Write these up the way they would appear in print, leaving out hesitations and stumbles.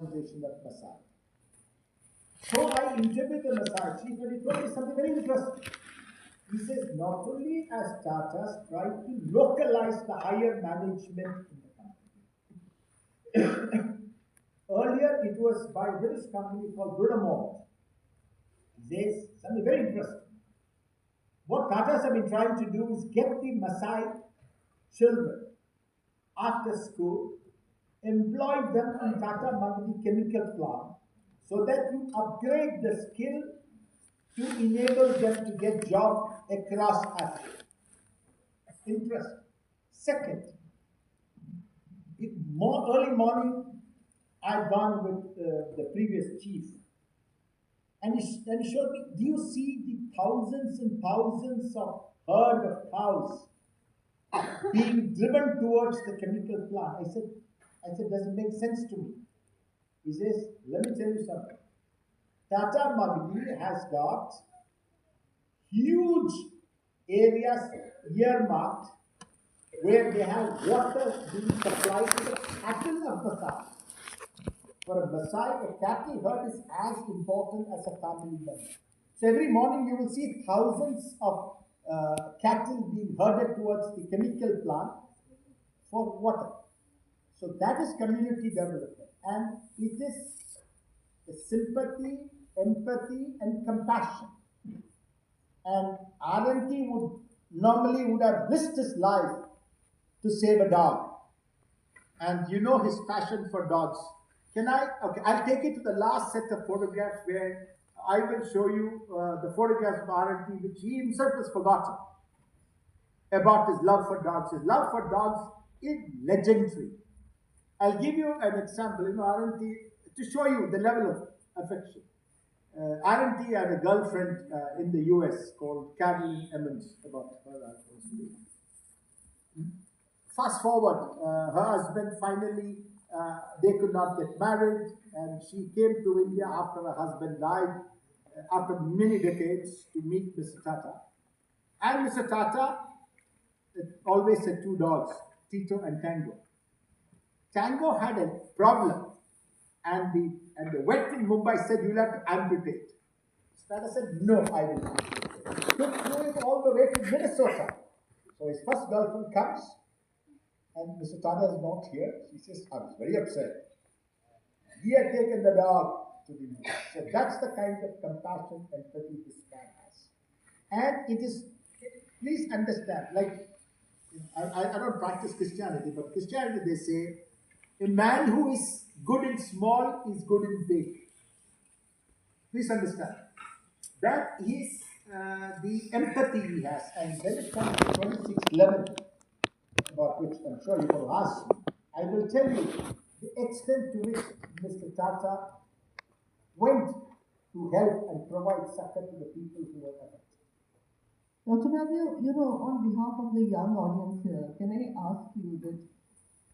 conversation of Masai. So I interviewed the Masai chief and he told me something very interesting. He says not only has Tata's tried to localize the higher management in the country. Earlier it was by a British company called Brunamont. He says something very interesting. What Tatas have been trying to do is get the Maasai children after school, employ them in Tata Magadi chemical plant so that you upgrade the skill to enable them to get jobs across Africa. Interesting. Second, early morning, I'd gone with the previous chief, and he showed me, do you see the thousands and thousands of herd of cows being driven towards the chemical plant? I said, does it make sense to me? He says, let me tell you something. Tata Magadi has got huge areas earmarked where they have water being supplied to the cattle of Maasai. For a Maasai, a cattle herd is as important as a family member. So every morning you will see thousands of cattle being herded towards the chemical plant for water. So that is community development, and it is a sympathy, empathy, and compassion. And RNT would have risked his life to save a dog. And you know his passion for dogs. I'll take you to the last set of photographs where I will show you the photographs of RNT, which he himself has forgotten about his love for dogs. His love for dogs is legendary. I'll give you an example, RNT, to show you the level of affection. RNT had a girlfriend in the US called Carolyn Emmons, about her I was speaking. Fast forward, her husband finally, they could not get married, and she came to India after her husband died, after many decades, to meet Mr. Tata. And Mr. Tata always had two dogs, Tito and Tango. Tango had a problem, and the vet in Mumbai said, you'll have to amputate. Tata said, no, I will not. Took him all the way to Minnesota. So his first girlfriend comes, and Mr. Tata is not here. She says, I was very upset. He had taken the dog to the moon. So that's the kind of compassion and empathy this man has. And it is, please understand, like, I don't practice Christianity, but Christianity they say, a man who is good in small is good in big. Please understand. That is the empathy he has. And when it comes to 2611, about which I'm sure you will ask me, I will tell you the extent to which Mr. Tata went to help and provide succor to the people who were affected. Dr. Mathew, on behalf of the young audience here, can I ask you that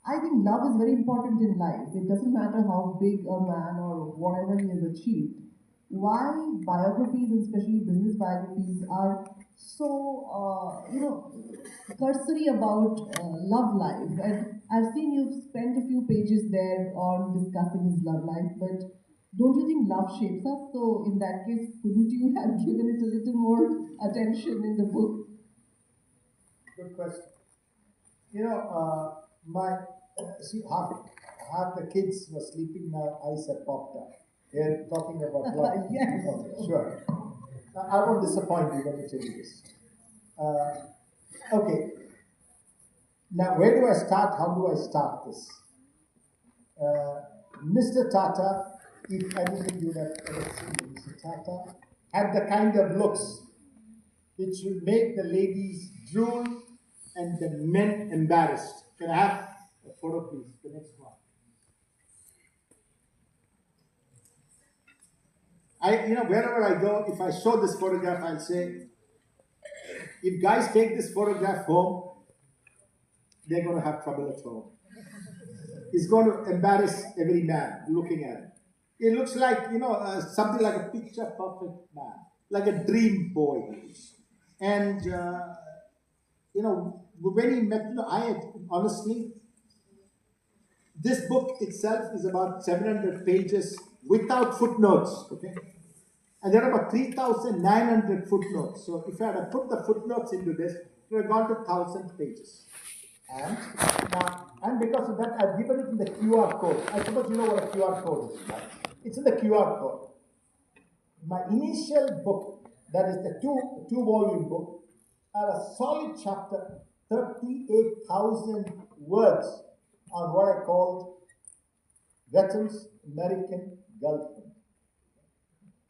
I think love is very important in life. It doesn't matter how big a man or whatever he has achieved. Why biographies, and especially business biographies, are so, cursory about love life. And I've seen you've spent a few pages there on discussing his love life, but don't you think love shapes us? So in that case, couldn't you have given it a little more attention in the book? Good question. Half the kids were sleeping now, eyes have popped up. They're talking about love. Yes. Okay, sure. I won't disappoint you, let me tell you this. Okay. Now, where do I start? How do I start this? Mr. Tata, if anything you have ever seen Mr. Tata, had the kind of looks which would make the ladies drool and the men embarrassed. Can I have a photo, please? The next one. Wherever I go, if I show this photograph, I'll say, if guys take this photograph home, they're going to have trouble at home. It's going to embarrass every man looking at it. It looks like, something like a picture perfect man, like a dream boy. And, when he met, I had, honestly, This book itself is about 700 pages without footnotes. Okay, and there are about 3,900 footnotes. So if I had put the footnotes into this, it would have gone to 1,000 pages. And now, and because of that, I've given it in the QR code. I suppose you know what a QR code is, right? It's in the QR code. My initial book, that is the two volume book, are a solid chapter, 38,000 words on what I called Ratan's American girlfriend.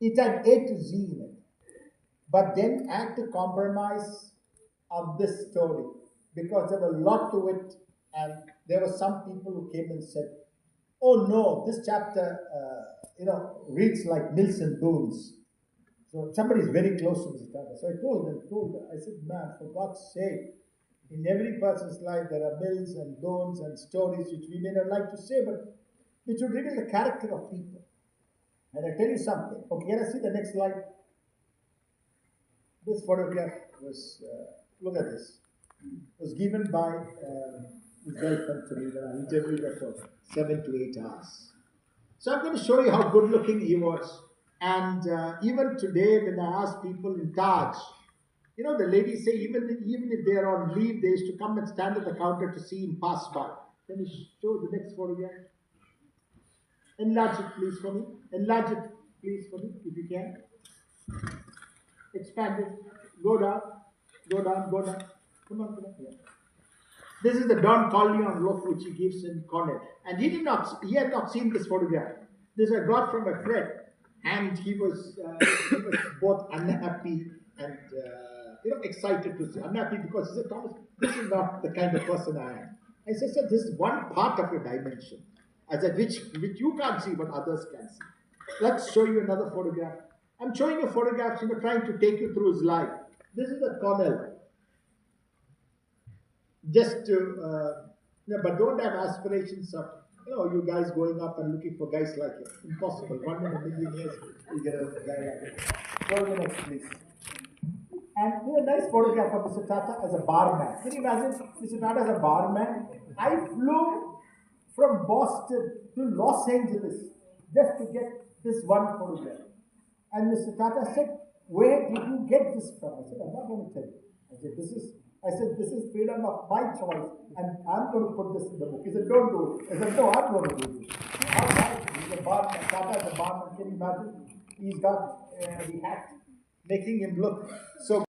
It had A to Z in it. But then I had to compromise on this story because there was a lot to it, and there were some people who came and said, "Oh no, this chapter, reads like Mills and Boons." So somebody is very close to this chapter. So I told her, I said, "Man, for God's sake, in every person's life there are mills and bones and stories which we may not like to say, but which would reveal the character of people." And I tell you something. Okay, can I see the next slide? This photograph was, look at this, was given by his girlfriend to me when I interviewed her for 7 to 8 hours. So I'm going to show you how good looking he was. And even today, when I ask people in Taj, the ladies say even if they are on leave, they used to come and stand at the counter to see him pass by. Can you show the next photograph? Enlarge it, please, for me. Enlarge it, please, for me, if you can. Expand it. Go down. Go down. Go down. Come on. Yeah. This is the Don Corleone look which he gives in Cornell. And he had not seen this photograph. This I got from a friend. And he was both unhappy and excited to see. Unhappy because he said, "Thomas, this is not the kind of person I am." I said, "Sir, this is one part of your dimension. I said, which you can't see, but others can see." Let's show you another photograph. I'm showing you photographs, trying to take you through his life. This is the Cornell. Just to, but don't have aspirations of, you guys going up and looking for guys like it. Impossible. 1 in a million years, you get a guy like it. Go to the next, please. And a nice photograph of Mr. Tata as a barman. Can you imagine Mr. Tata as a barman? I flew from Boston to Los Angeles just to get this one photograph. And Mr. Tata said, "Where did you get this from?" I said, "I'm not going to tell you." I said, "This is freedom of my choice, and I'm going to put this in the book." He said, "Don't do it." I said, "No, I'm going to do this." All right, he's a barman. Tata is a barman. Can you imagine? He's got the hat making him look so